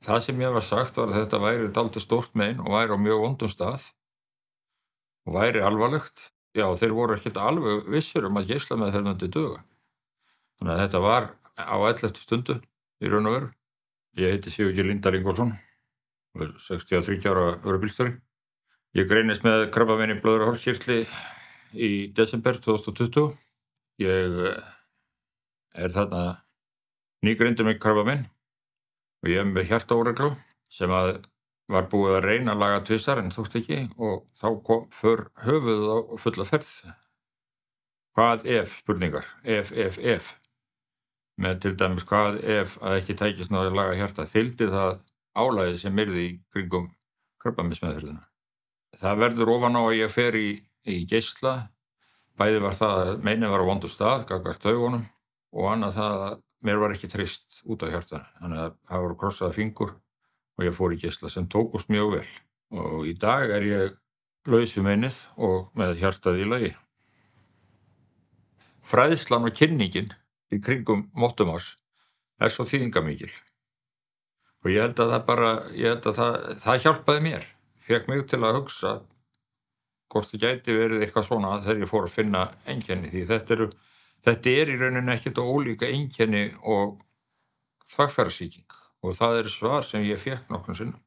Það sem mér var sagt var að þetta væri dálítið stórt mein og væri á mjög vondum stað og væri alvarlegt. Já, þeir voru ekkert alveg vissir að geislameðferð myndi duga. Þannig að þetta var á 11. stundu í raun og veru. Ég heiti Sigurgeir Líndal Ingólfsson og er 63 ára örubílstjóri. Ég greinist með krabbamein í blöðruhálskirtli í desember 2020. Ég er þarna nýgreindur með krabbamein og ég er með hjartaóreglu sem var búið að reyna að laga tvisvar en þókst ekki og þá kom höfuðið á fulla ferð. Hvað ef spurningar? Ef. Með til dæmis hvað ef að ekki tækist að laga hjarta, þyldi það álagið sem yrði í kringum krabbameinsmeðferðina. Það verður ofan á að ég fer í geisla. Bæði var það að meinið var á vondu stað, gagnvart taugunum, og annað það að mér var ekki treyst út af hjartanu. Þannig að það voru krossaða fingur og ég fór í geisla sem tókust mjög vel. Og í dag er ég laus við meinið og með hjartað í lagi. Fræðslan og kynningin í kringum Mottumars er svo þýðingamikil. Og ég held að það hjálpaði mér. Fékk mig til að hugsa hvort það gæti verið eitthvað svona þegar ég fór að finna einkenni, því þetta er í rauninni ekkert ólíka einkenni og þvagfærasýking og það er svar sem ég fékk nokkrum sinnum.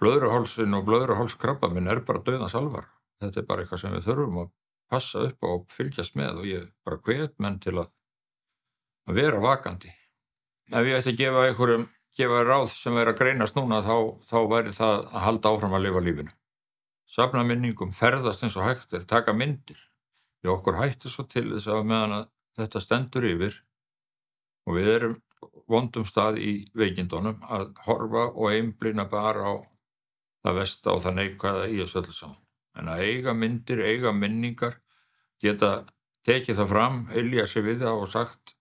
Blöðruhálsinn og blöðruhálskrabbamein er bara dauðans alvara. Þetta er bara eitthvað sem við þurfum að passa upp á og fylgjast með og ég bara hvet menn til að vera vakandi. Ef ég ætti að gefa ráð sem er að greinast núna þá væri það að halda áfram að lifa lífinu. Safna minningum, ferðast eins og hægt er, taka myndir. Því okkur hættir svo til þess að meðan að þetta stendur yfir og við erum vondum stað í veikindunum að horfa og einblína bara á það versta og það neikvæða í þessu öllu saman. En að eiga myndir, eiga minningar, geta tekið það fram, ylja sig við það og sagt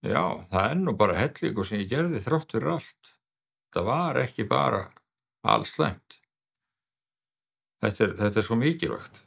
já, það er nú bara hellingur sem ég gerði þrátt fyrir allt. Það var ekki bara alls slæmt. Þetta er svo mikilvægt.